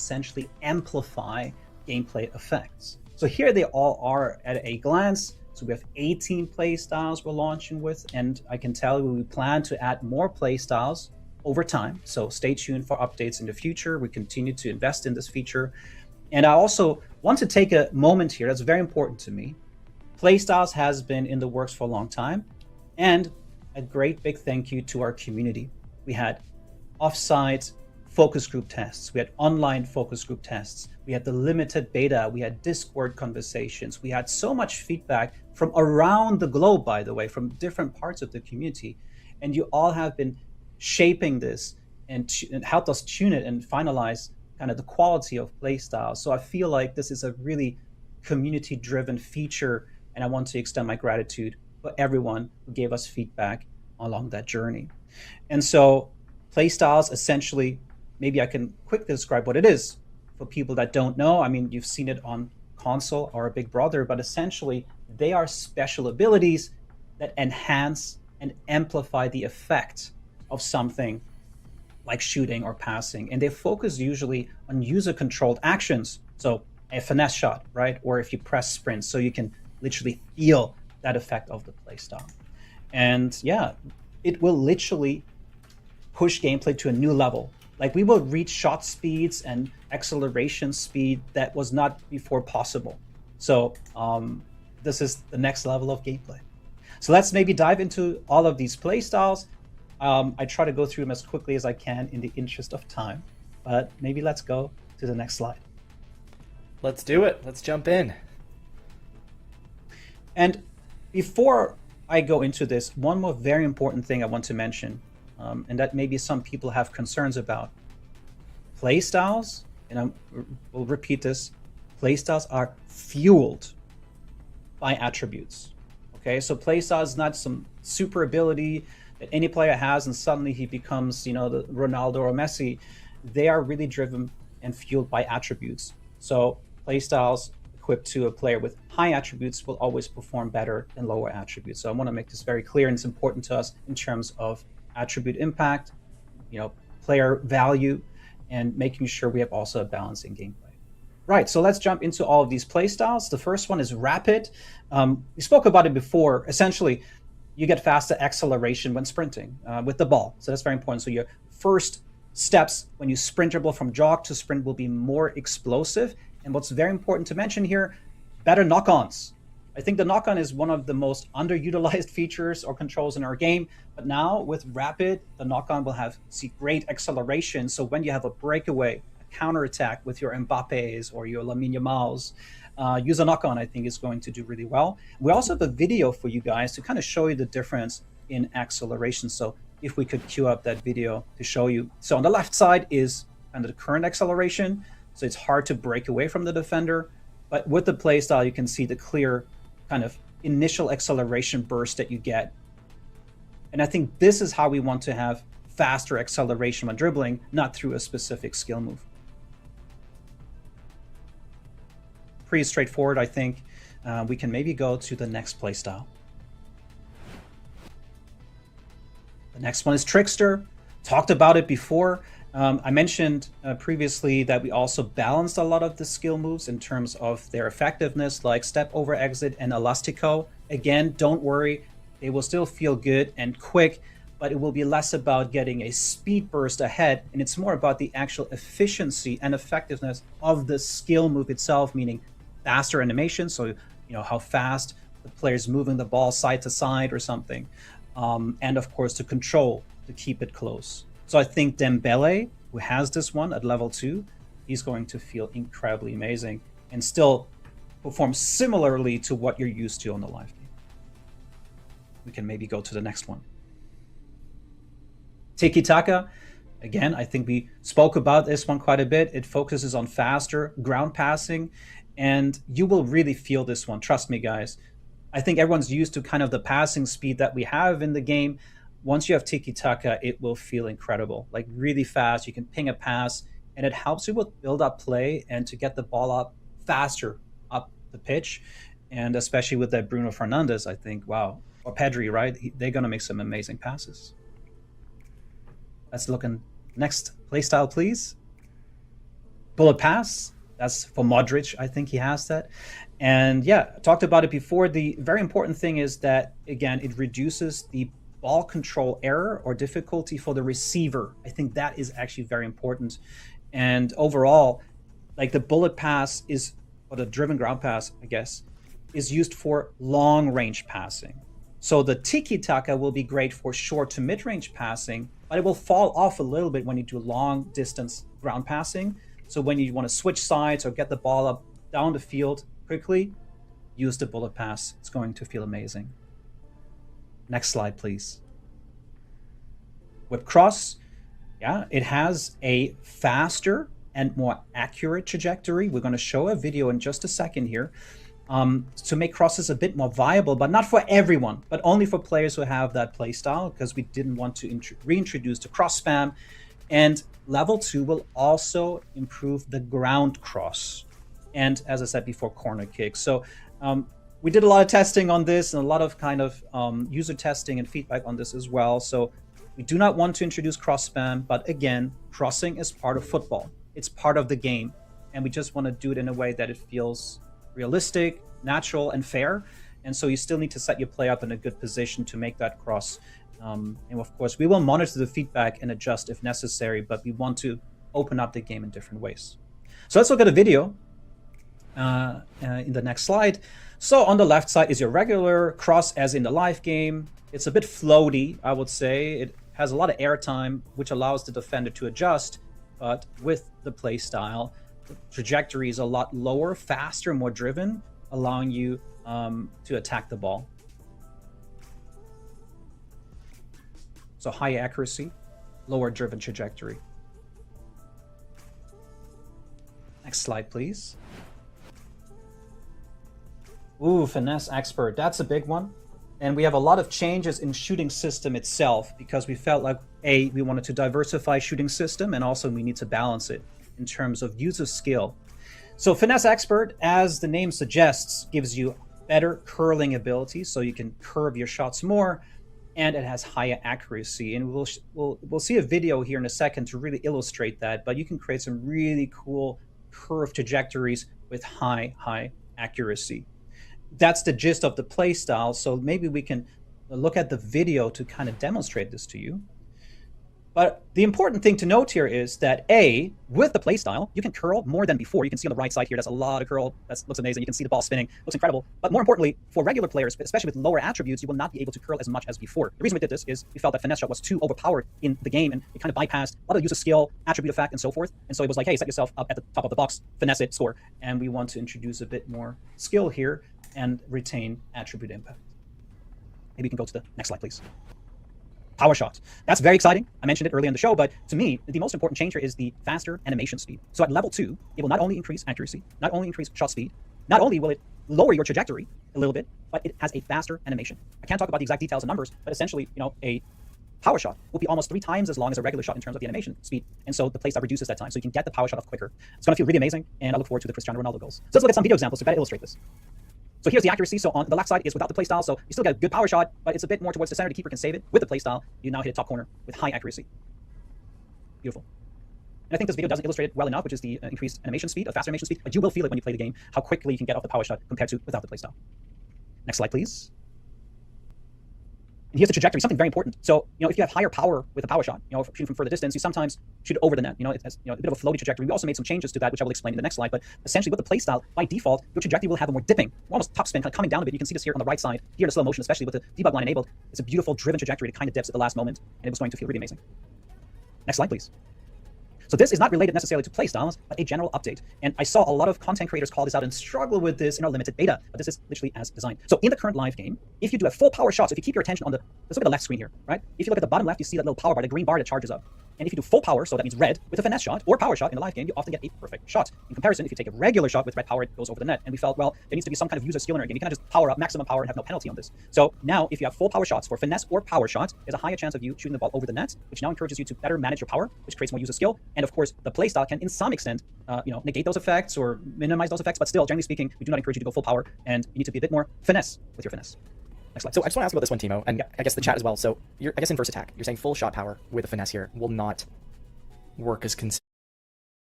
essentially amplify gameplay effects. So here they all are at a glance. So we have 18 play styles we're launching with, and I can tell you we plan to add more play styles over time. So stay tuned for updates in the future. We continue to invest in this feature. And I also want to take a moment here that's very important to me. Playstyles has been in the works for a long time, and a great big thank you to our community. We had offsite focus group tests, we had online focus group tests, we had the limited beta, we had Discord conversations, we had so much feedback from around the globe, by the way, from different parts of the community. And you all have been shaping this and helped us tune it and finalize kind of the quality of playstyles. So I feel like this is a really community-driven feature, and I want to extend my gratitude for everyone who gave us feedback along that journey. And so playstyles, essentially, maybe I can quickly describe what it is for people that don't know. I mean, you've seen it on console or a big brother, but essentially they are special abilities that enhance and amplify the effect of something like shooting or passing. And they focus usually on user-controlled actions. So a finesse shot, right? Or if you press sprint, so you can literally feel that effect of the playstyle. And yeah, it will literally push gameplay to a new level. Like we will reach shot speeds and acceleration speed that was not before possible. So this is the next level of gameplay. So let's maybe dive into all of these playstyles. I try to go through them as quickly as I can in the interest of time, but maybe let's go to the next slide. Let's do it. Let's jump in. And before I go into this, one more very important thing I want to mention, and that maybe some people have concerns about. Playstyles, and we'll repeat this, playstyles are fueled by attributes. Okay, so playstyle is not some super ability that any player has and suddenly he becomes, you know, the Ronaldo or Messi. They are really driven and fueled by attributes. So playstyles equipped to a player with high attributes will always perform better than lower attributes. So I want to make this very clear, and it's important to us in terms of attribute impact, you know, player value, and making sure we have also a balance in gameplay. Right, so let's jump into all of these playstyles. The first one is rapid. We spoke about it before. Essentially, you get faster acceleration when sprinting with the ball. So that's very important. So your first steps when you sprint dribble from jog to sprint will be more explosive. And what's very important to mention here, better knock-ons. I think the knock-on is one of the most underutilized features or controls in our game. But now with rapid, the knock-on will see great acceleration. So when you have a breakaway, a counterattack with your Mbappes or your Lamine Yamals, use a knock-on, I think, is going to do really well. We also have a video for you guys to kind of show you the difference in acceleration. So if we could queue up that video to show you. So on the left side is kind of the current acceleration. So it's hard to break away from the defender. But with the playstyle, you can see the clear kind of initial acceleration burst that you get. And I think this is how we want to have faster acceleration when dribbling, not through a specific skill move. Pretty straightforward, I think. We can maybe go to the next playstyle. The next one is Trickster. Talked about it before. I mentioned previously that we also balanced a lot of the skill moves in terms of their effectiveness, like step over exit and elastico. Again, don't worry, they will still feel good and quick, but it will be less about getting a speed burst ahead, and it's more about the actual efficiency and effectiveness of the skill move itself, meaning faster animation, so you know how fast the player's moving the ball side to side or something, and of course the control to keep it close. So I think Dembele, who has this one at level 2, he's going to feel incredibly amazing and still perform similarly to what you're used to on the live game. We can maybe go to the next one. Tiki Taka, again, I think we spoke about this one quite a bit. It focuses on faster ground passing, and you will really feel this one. Trust me, guys. I think everyone's used to kind of the passing speed that we have in the game. Once you have Tiki Taka, it will feel incredible, like really fast. You can ping a pass, and it helps you with build-up play and to get the ball up faster up the pitch. And especially with that Bruno Fernandes, I think, wow, or Pedri, right? They're going to make some amazing passes. Let's look in next playstyle, please. bullet pass. That's for Modric. I think he has that. And yeah, I talked about it before. The very important thing is that, again, it reduces the ball control error or difficulty for the receiver. I think that is actually very important. And overall, like the bullet pass is, or the driven ground pass, I guess, is used for long range passing. So the tiki-taka will be great for short to mid-range passing, but it will fall off a little bit when you do long distance ground passing. So when you want to switch sides or get the ball up down the field quickly, use the bullet pass. It's going to feel amazing. Next slide, please. Whip cross, yeah, it has a faster and more accurate trajectory. We're going to show a video in just a second here to make crosses a bit more viable, but not for everyone, but only for players who have that play style, because we didn't want to reintroduce the cross spam. And level 2 will also improve the ground cross. And as I said before, corner kicks. So we did a lot of testing on this and a lot of kind of user testing and feedback on this as well. So we do not want to introduce cross spam, but again, crossing is part of football. It's part of the game. And we just want to do it in a way that it feels realistic, natural, and fair. And so you still need to set your play up in a good position to make that cross. And of course, we will monitor the feedback and adjust if necessary, but we want to open up the game in different ways. So let's look at a video in the next slide. So on the left side is your regular cross as in the live game. It's a bit floaty, I would say. It has a lot of airtime, which allows the defender to adjust. But with the play style, the trajectory is a lot lower, faster, more driven, allowing you to attack the ball. So high accuracy, lower driven trajectory. Next slide, please. Ooh, finesse expert, that's a big one. And we have a lot of changes in shooting system itself because we felt like, we wanted to diversify shooting system, and also we need to balance it in terms of user skill. So finesse expert, as the name suggests, gives you better curling ability, so you can curve your shots more, and it has higher accuracy. And we'll see a video here in a second to really illustrate that, but you can create some really cool curved trajectories with high accuracy. That's the gist of the play style. So maybe we can look at the video to kind of demonstrate this to you. But the important thing to note here is that with the play style, you can curl more than before. You can see on the right side here, that's a lot of curl. That looks amazing. You can see the ball spinning. Looks incredible. But more importantly, for regular players, especially with lower attributes, you will not be able to curl as much as before. The reason we did this is we felt that finesse shot was too overpowered in the game, and it kind of bypassed a lot of user skill, attribute effect, and so forth. And so it was like, hey, set yourself up at the top of the box, finesse it, score. And we want to introduce a bit more skill here and retain attribute impact. Maybe you can go to the next slide, please. Power shot. That's very exciting. I mentioned it earlier in the show, but to me, the most important change here is the faster animation speed. So at level 2, it will not only increase accuracy, not only increase shot speed, not only will it lower your trajectory a little bit, but it has a faster animation. I can't talk about the exact details and numbers, but essentially, a power shot will be almost 3 times as long as a regular shot in terms of the animation speed. And so the playstyle reduces that time, so you can get the power shot off quicker. It's going to feel really amazing, and I look forward to the Cristiano Ronaldo goals. So let's look at some video examples to better illustrate this. So here's the accuracy. So on the left side is without the playstyle, so you still get a good power shot, but it's a bit more towards the center. The keeper can save it. With the playstyle, you now hit a top corner with high accuracy. Beautiful. And I think this video doesn't illustrate it well enough, which is the increased animation speed, a faster animation speed, but you will feel it when you play the game, how quickly you can get off the power shot compared to without the playstyle. Next slide, please. And here's the trajectory, something very important. So, if you have higher power with a power shot, shooting from further distance, you sometimes shoot it over the net. It has, a bit of a floaty trajectory. We also made some changes to that, which I will explain in the next slide. But essentially, with the playstyle, by default, your trajectory will have a more dipping, almost top spin, kind of coming down a bit. You can see this here on the right side, here in the slow motion, especially with the debug line enabled. It's a beautiful driven trajectory. It kind of dips at the last moment, and it was going to feel really amazing. Next slide, please. So this is not related necessarily to playstyles, but a general update. And I saw a lot of content creators call this out and struggle with this in our limited beta, but this is literally as designed. So in the current live game, if you do a full power shot, so if you keep your attention on let's look at the left screen here, right? If you look at the bottom left, you see that little power bar, the green bar that charges up. And if you do full power, so that means red, with a finesse shot or power shot in the live game, you often get a perfect shot. In comparison, if you take a regular shot with red power, it goes over the net. And we felt, well, there needs to be some kind of user skill in our game. You cannot just power up maximum power and have no penalty on this. So now, if you have full power shots for finesse or power shot, there's a higher chance of you shooting the ball over the net, which now encourages you to better manage your power, which creates more user skill. And of course, the playstyle can, in some extent, negate those effects or minimize those effects. But still, generally speaking, we do not encourage you to go full power, and you need to be a bit more finesse with your finesse. Next slide. So I just want to ask about this one, Timo, and I guess the chat as well. So I guess inverse attack. You're saying full shot power with a finesse here will not work as